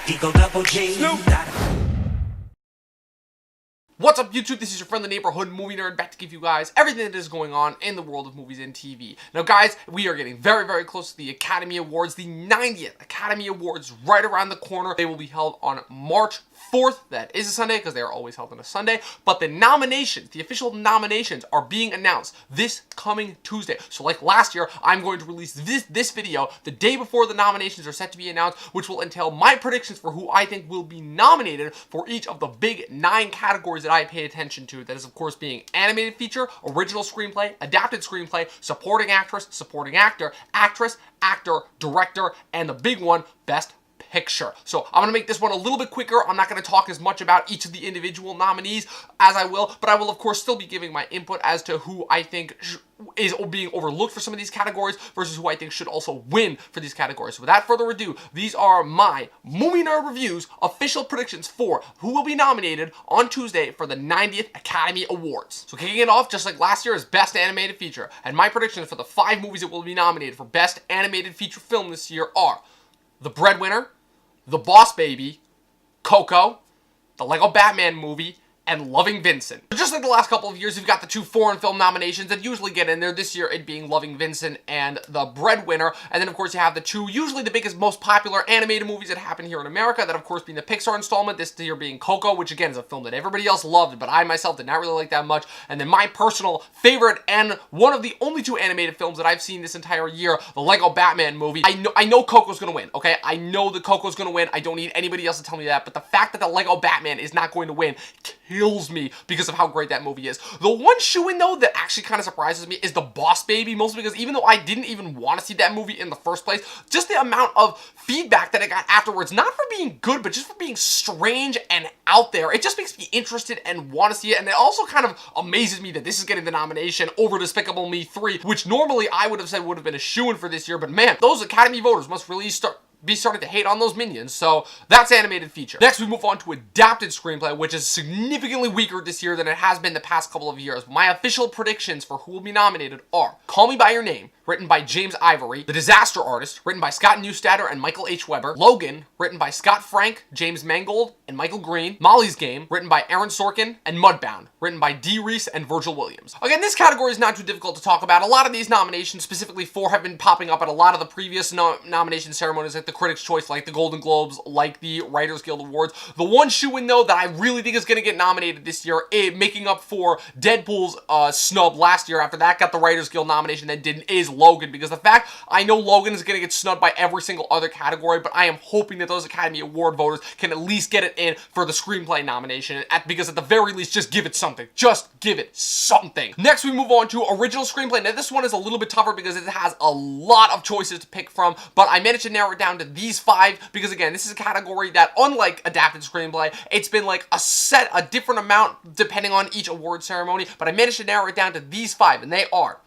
Eagle double G. What's up, YouTube? This is your friend, the neighborhood movie nerd, back to give you guys everything that is going on in the world of movies and TV. Now, guys, we are getting very, very close to the Academy Awards, the 90th Academy Awards, right around the corner. They will be held on March 4th. That is a Sunday, because they are always held on a Sunday. But the nominations, the official nominations, are being announced this coming Tuesday. So, like last year, I'm going to release this video the day before the nominations are set to be announced, which will entail my predictions for who I think will be nominated for each of the big 9 categories that I pay attention to. That is, of course, being animated feature, original screenplay, adapted screenplay, supporting actress, supporting actor, actress, actor, director, and the big one, best picture. So I'm going to make this one a little bit quicker. I'm not going to talk as much about each of the individual nominees as I will, but I will, of course, still be giving my input as to who I think is being overlooked for some of these categories versus who I think should also win for these categories. So without further ado, these are my Movie Nerd Reviews official predictions for who will be nominated on Tuesday for the 90th Academy Awards. So kicking it off, just like last year, is Best Animated Feature. And my predictions for the 5 movies that will be nominated for Best Animated Feature Film this year are The Breadwinner, The Boss Baby, Coco, the Lego Batman Movie, and Loving Vincent. Just like the last couple of years, you've got the 2 foreign film nominations that usually get in there. This year, it being Loving Vincent and The Breadwinner. And then, of course, you have the 2, usually the biggest, most popular animated movies that happen here in America. That, of course, being the Pixar installment. This year being Coco, which, again, is a film that everybody else loved, but I, myself, did not really like that much. And then my personal favorite, and one of the only 2 animated films that I've seen this entire year, the Lego Batman Movie. I know Coco's gonna win, okay? I know that Coco's gonna win. I don't need anybody else to tell me that. But the fact that the Lego Batman is not going to win kills me because of how great that movie is. The one shoo-in, though, that actually kind of surprises me is The Boss Baby, mostly because even though I didn't even want to see that movie in the first place, just the amount of feedback that I got afterwards, not for being good, but just for being strange and out there, it just makes me interested and want to see it. And it also kind of amazes me that this is getting the nomination over Despicable Me 3, which normally I would have said would have been a shoo-in for this year, but man, those Academy voters must really be starting to hate on those Minions. So that's animated feature. Next, we move on to adapted screenplay, which is significantly weaker this year than it has been the past couple of years. My official predictions for who will be nominated are Call Me By Your Name, written by James Ivory; The Disaster Artist, written by Scott Neustadter and Michael H. Weber; Logan, written by Scott Frank, James Mangold, and Michael Green; Molly's Game, written by Aaron Sorkin; and Mudbound, written by Dee Reese and Virgil Williams. Again, this category is not too difficult to talk about. A lot of these nominations, specifically 4, have been popping up at a lot of the previous nomination ceremonies, like the Critics' Choice, like the Golden Globes, like the Writers Guild Awards. The one shoo-in, though, that I really think is going to get nominated this year, making up for Deadpool's snub last year, after that got the Writers Guild nomination, then didn't, is Logan. Because the fact, I know Logan is going to get snubbed by every single other category, but I am hoping that those Academy Award voters can at least get it in for the screenplay nomination, because at the very least, just give it something. Just give it something. Next, we move on to original screenplay. Now, this one is a little bit tougher because it has a lot of choices to pick from, but I managed to narrow it down to these 5, because again, this is a category that, unlike adapted screenplay, it's been like a different amount depending on each award ceremony, but I managed to narrow it down to these 5, and they are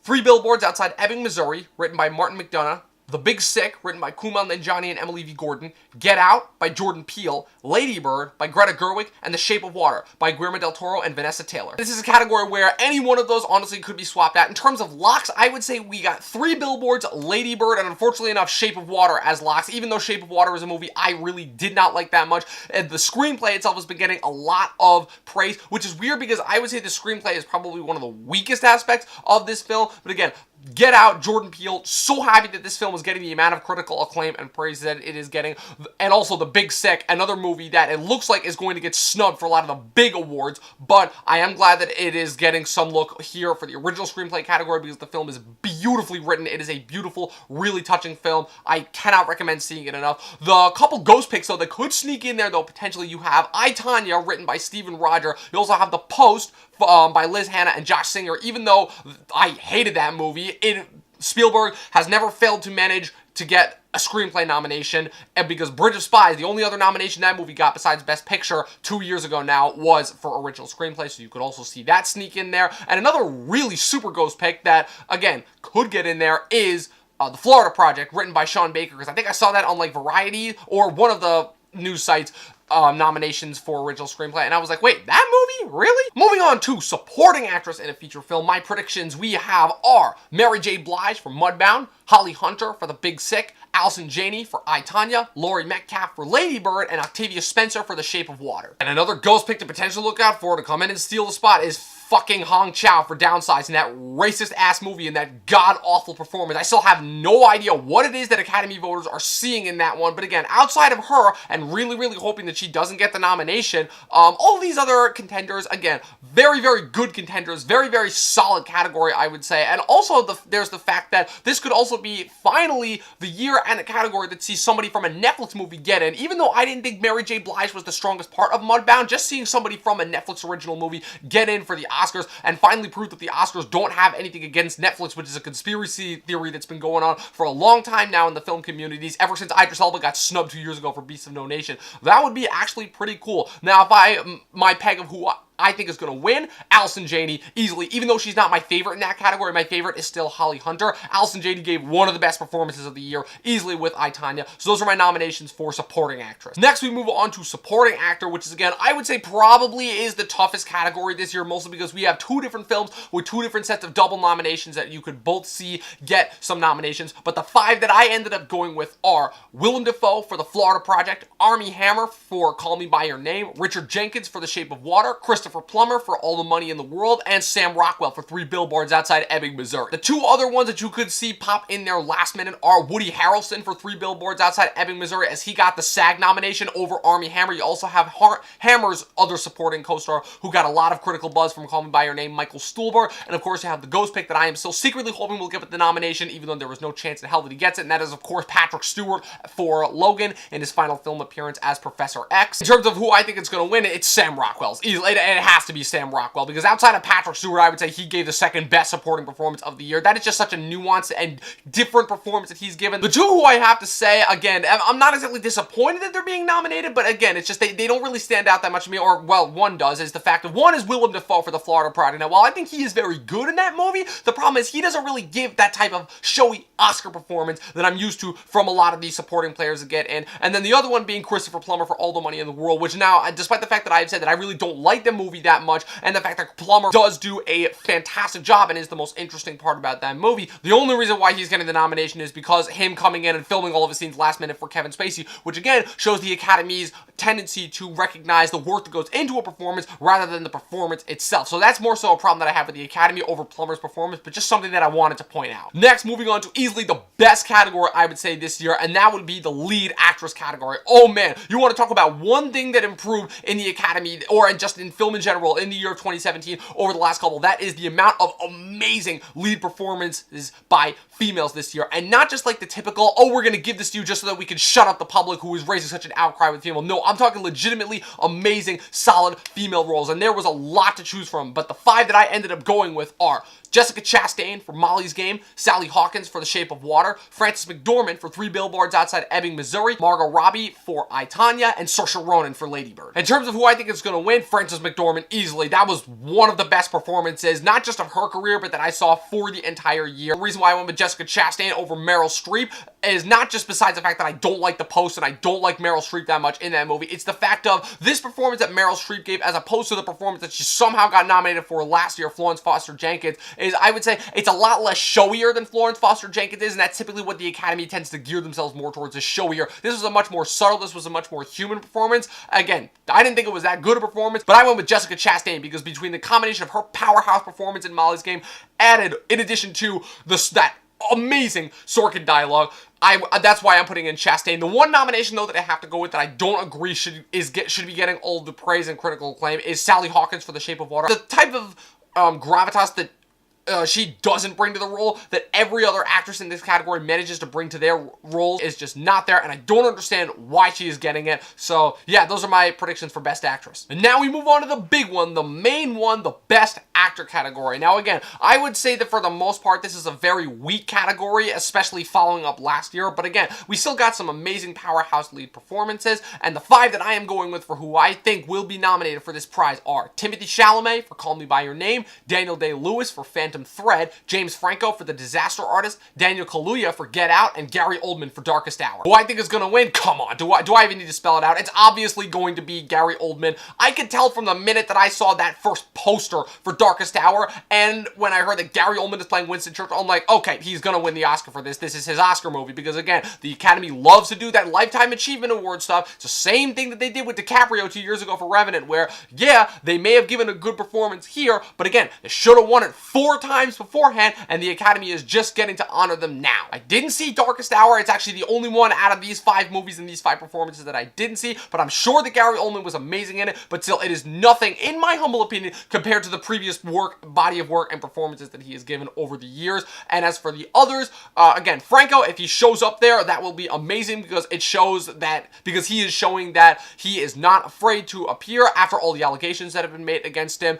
3 Billboards Outside Ebbing, Missouri, written by Martin McDonough; The Big Sick, written by Kumail Nanjiani and Emily V. Gordon; Get Out, by Jordan Peele; Lady Bird, by Greta Gerwig; and The Shape of Water, by Guillermo del Toro and Vanessa Taylor. This is a category where any one of those honestly could be swapped out. In terms of locks, I would say we got 3 Billboards, Lady Bird, and unfortunately enough, Shape of Water as locks, even though Shape of Water is a movie I really did not like that much. And the screenplay itself has been getting a lot of praise, which is weird because I would say the screenplay is probably one of the weakest aspects of this film. But again, Get Out, Jordan Peele, so happy that this film is getting the amount of critical acclaim and praise that it is getting. And also The Big Sick, another movie that it looks like is going to get snubbed for a lot of the big awards, but I am glad that it is getting some look here for the original screenplay category because the film is beautifully written. It is a beautiful, really touching film. I cannot recommend seeing it enough. The couple ghost picks, though, that could sneak in there, though, potentially you have I, Tonya, written by Stephen Roger. You also have The Post, by Liz Hannah and Josh Singer. Even though I hated that movie, Spielberg has never failed to manage to get a screenplay nomination, and because Bridge of Spies, the only other nomination that movie got besides Best Picture 2 years ago now, was for original screenplay, so you could also see that sneak in there. And another really super ghost pick that, again, could get in there is The Florida Project, written by Sean Baker, because I think I saw that on, like, Variety or one of the news sites, nominations for original screenplay, and I was like, wait, that movie? Really? Moving on to supporting actress in a feature film, my predictions we have are Mary J. Blige for Mudbound, Holly Hunter for The Big Sick, Allison Janney for I, Tonya, Laurie Metcalf for Lady Bird, and Octavia Spencer for The Shape of Water. And another ghost pick to potentially look out for to come in and steal the spot is fucking Hong Chow for Downsize in that racist ass movie and that god awful performance. I still have no idea what it is that Academy voters are seeing in that one, but again, outside of her and really hoping that she doesn't get the nomination, all these other contenders, again, very good contenders, very solid category, I would say. And also there's the fact that this could also be finally the year and a category that sees somebody from a Netflix movie get in. Even though I didn't think Mary J. Blige was the strongest part of Mudbound, just seeing somebody from a Netflix original movie get in for the Oscars and finally prove that the Oscars don't have anything against Netflix, which is a conspiracy theory that's been going on for a long time now in the film communities, ever since Idris Elba got snubbed 2 years ago for Beasts of No Nation. That would be actually pretty cool. Now, if my peg of who I think is going to win, Allison Janney, easily. Even though she's not my favorite in that category, my favorite is still Holly Hunter. Allison Janney gave one of the best performances of the year, easily with I, Tonya. So those are my nominations for supporting actress. Next, we move on to supporting actor, which is, again, I would say probably is the toughest category this year, mostly because we have two different films with two different sets of double nominations that you could both see get some nominations. But the five that I ended up going with are Willem Dafoe for The Florida Project, Armie Hammer for Call Me By Your Name, Richard Jenkins for The Shape of Water, Christopher Plummer for All the Money in the World, and Sam Rockwell for 3 Billboards Outside Ebbing, Missouri. The two other ones that you could see pop in there last minute are Woody Harrelson for 3 Billboards Outside Ebbing, Missouri, as he got the SAG nomination over Armie Hammer. You also have Hammer's other supporting co-star who got a lot of critical buzz from Call Me By Your Name, Michael Stuhlbarg, and of course you have the ghost pick that I am still secretly hoping will get the nomination, even though there was no chance in hell that he gets it, and that is of course Patrick Stewart for Logan in his final film appearance as Professor X. In terms of who I think is going to win, it's Sam Rockwell. It has to be Sam Rockwell, because outside of Patrick Stewart, I would say he gave the second best supporting performance of the year. That is just such a nuanced and different performance that he's given. The two who I have to say, again, I'm not exactly disappointed that they're being nominated, but again, it's just they don't really stand out that much to me, or, well, one does, is the fact that one is Willem Dafoe for The Florida Project. Now, while I think he is very good in that movie, the problem is he doesn't really give that type of showy Oscar performance that I'm used to from a lot of these supporting players that get in. And then the other one being Christopher Plummer for All the Money in the World, which now, despite the fact that I've said that I really don't like the movie that much, and the fact that Plummer does do a fantastic job and is the most interesting part about that movie, the only reason why he's getting the nomination is because him coming in and filming all of his scenes last minute for Kevin Spacey, which again shows the Academy's tendency to recognize the work that goes into a performance rather than the performance itself. So that's more so a problem that I have with the Academy over Plummer's performance, but just something that I wanted to point out. Next, moving on to easily the best category I would say this year, and that would be the lead actress category. Oh man, you want to talk about one thing that improved in the Academy, or just in film in general, in the year of 2017 over the last couple, that is the amount of amazing lead performances by females this year. And not just like the typical, oh, we're going to give this to you just so that we can shut up the public who is raising such an outcry with female. No, I'm talking legitimately amazing, solid female roles. And there was a lot to choose from, but the five that I ended up going with are Jessica Chastain for Molly's Game, Sally Hawkins for The Shape of Water, Frances McDormand for 3 Billboards Outside Ebbing, Missouri, Margot Robbie for I, Tonya, and Saoirse Ronan for Lady Bird. In terms of who I think is going to win, Frances McDormand easily. That was one of the best performances, not just of her career, but that I saw for the entire year. The reason why I went with Jessica Chastain over Meryl Streep is not just besides the fact that I don't like The Post and I don't like Meryl Streep that much in that movie. It's the fact of this performance that Meryl Streep gave as opposed to the performance that she somehow got nominated for last year, Florence Foster Jenkins, is I would say it's a lot less showier than Florence Foster Jenkins is, and that's typically what the Academy tends to gear themselves more towards, is showier. This was a much more subtle, this was a much more human performance. Again, I didn't think it was that good a performance, but I went with Jessica Chastain because between the combination of her powerhouse performance in Molly's Game, added in addition to that amazing Sorkin dialogue, that's why I'm putting in Chastain. The one nomination, though, that I have to go with that I don't agree should be getting all the praise and critical acclaim is Sally Hawkins for The Shape of Water. The type of gravitas that she doesn't bring to the role that every other actress in this category manages to bring to their roles is just not there, and I don't understand why she is getting it. So yeah, those are my predictions for Best Actress. And now we move on to the big one, the main one, the Best Actor category. Now again, I would say that for the most part this is a very weak category, especially following up last year, but again, we still got some amazing powerhouse lead performances, and the five that I am going with for who I think will be nominated for this prize are Timothée Chalamet for Call Me By Your Name, Daniel Day-Lewis for Phantom Phantom Thread, James Franco for The Disaster Artist, Daniel Kaluuya for Get Out, and Gary Oldman for Darkest Hour. Who I think is going to win? Come on, do I even need to spell it out? It's obviously going to be Gary Oldman. I could tell from the minute that I saw that first poster for Darkest Hour, and when I heard that Gary Oldman is playing Winston Churchill, I'm like, okay, he's going to win the Oscar for this. This is his Oscar movie, because again, the Academy loves to do that Lifetime Achievement Award stuff. It's the same thing that they did with DiCaprio 2 years ago for Revenant, where, yeah, they may have given a good performance here, but again, they should have won it 4 times beforehand, and the Academy is just getting to honor them now. I didn't see Darkest Hour. It's actually the only one out of these 5 movies and these 5 performances that I didn't see, but I'm sure that Gary Oldman was amazing in it, but still, it is nothing, in my humble opinion, compared to the previous body of work and performances that he has given over the years. And as for the others, again, Franco, if he shows up there, that will be amazing, because it shows that, because he is showing that he is not afraid to appear after all the allegations that have been made against him.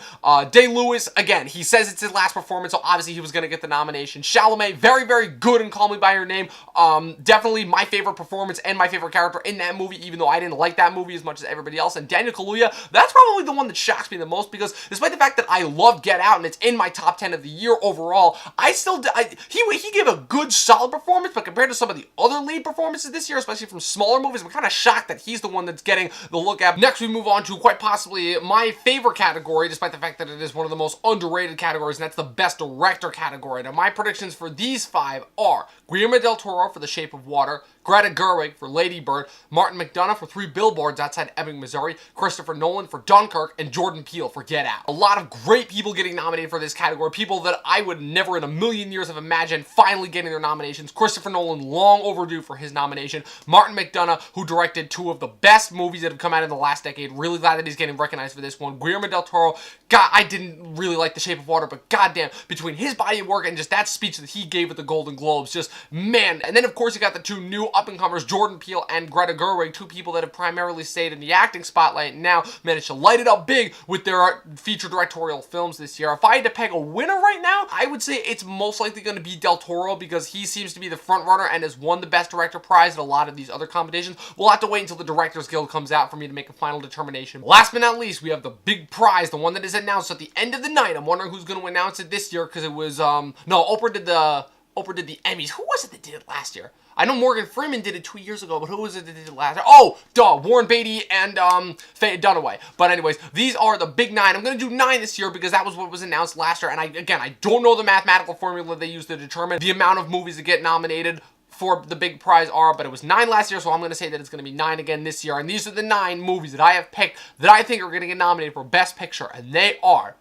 Day-Lewis, again, he says it's his last performance, so obviously he was going to get the nomination. Chalamet, very, very good in Call Me By Your Name. Definitely my favorite performance and my favorite character in that movie, even though I didn't like that movie as much as everybody else. And Daniel Kaluuya, that's probably the one that shocks me the most, because despite the fact that I love Get Out and it's in my top 10 of the year overall, he gave a good, solid performance, but compared to some of the other lead performances this year, especially from smaller movies, I'm kind of shocked that he's the one that's getting the look at. Next, we move on to quite possibly my favorite category, despite the fact that it is one of the most underrated categories, and that's the Best Director category. Now, my predictions for these 5 are Guillermo del Toro for The Shape of Water, Greta Gerwig for Lady Bird, Martin McDonagh for 3 Billboards Outside Ebbing, Missouri, Christopher Nolan for Dunkirk, and Jordan Peele for Get Out. A lot of great people getting nominated for this category, people that I would never in a million years have imagined finally getting their nominations. Christopher Nolan, long overdue for his nomination. Martin McDonagh, who directed 2 of the best movies that have come out in the last decade, really glad that he's getting recognized for this one. Guillermo del Toro, God, I didn't really like The Shape of Water, but goddamn, between his body of work and just that speech that he gave at the Golden Globes, just, man. And then, of course, you got the 2 new up-and-comers, Jordan Peele and Greta Gerwig, 2 people that have primarily stayed in the acting spotlight and now managed to light it up big with their feature directorial films this year. If I had to peg a winner right now, I would say it's most likely going to be Del Toro, because he seems to be the front runner and has won the Best Director prize at a lot of these other competitions. We'll have to wait until the Directors Guild comes out for me to make a final determination. Last but not least, we have the big prize, the one that is announced at the end of the night. I'm wondering who's going to announce it this year, because it was, no, Oprah did the Emmys. Who was it that did it last year? I know Morgan Freeman did it 2 years ago, but who was it that did it last year? Oh, duh, Warren Beatty and Faye Dunaway. But anyways, these are the big 9. I'm going to do 9 this year because that was what was announced last year. And I don't know the mathematical formula they used to determine the amount of movies that get nominated for the big prize are, but it was 9 last year, so I'm going to say that it's going to be 9 again this year. And these are the 9 movies that I have picked that I think are going to get nominated for Best Picture. And they are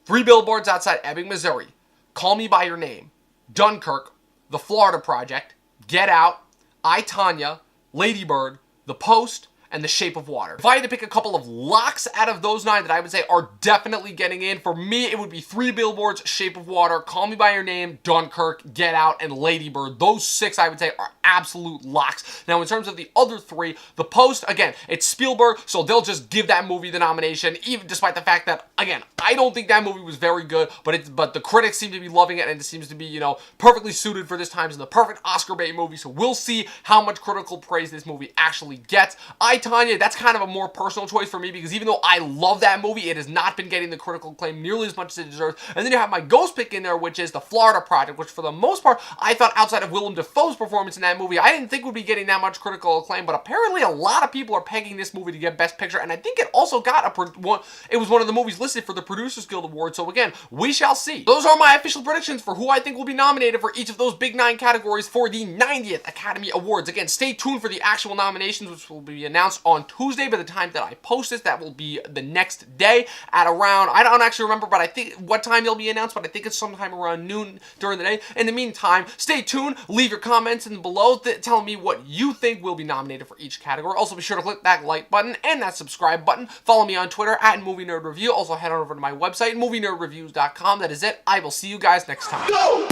3 Billboards Outside Ebbing, Missouri, Call Me By Your Name, Dunkirk, The Florida Project, Get Out, I, Tonya, Lady Bird, The Post, and The Shape of Water. If I had to pick a couple of locks out of those 9 that I would say are definitely getting in, for me, it would be 3 Billboards, Shape of Water, Call Me By Your Name, Dunkirk, Get Out, and Lady Bird. Those 6, I would say, are absolute locks. Now, in terms of the other 3, The Post, again, it's Spielberg, so they'll just give that movie the nomination, even despite the fact that, again, I don't think that movie was very good, but the critics seem to be loving it, and it seems to be, you know, perfectly suited for this time as the perfect Oscar bait movie, so we'll see how much critical praise this movie actually gets. I, Tonya, that's kind of a more personal choice for me, because even though I love that movie, it has not been getting the critical acclaim nearly as much as it deserves. And then you have my ghost pick in there, which is The Florida Project, which for the most part, I thought outside of Willem Dafoe's performance in that movie, I didn't think would be getting that much critical acclaim, but apparently a lot of people are pegging this movie to get Best Picture, and I think it also got it was one of the movies listed for the Producers Guild Award, so again, we shall see. Those are my official predictions for who I think will be nominated for each of those big 9 categories for the 90th Academy Awards. Again, stay tuned for the actual nominations, which will be announced on Tuesday by the time that I post this. That will be the next day at around, I don't actually remember, but I think what time they'll be announced, but I think it's sometime around noon during the day. In the meantime, stay tuned, leave your comments in below telling me what you think will be nominated for each category. Also, be sure to click that like button and that subscribe button. Follow me on Twitter at Movie Nerd Review. Also, head on over to my website, movienerdreviews.com. That is it. I will see you guys next time. Go!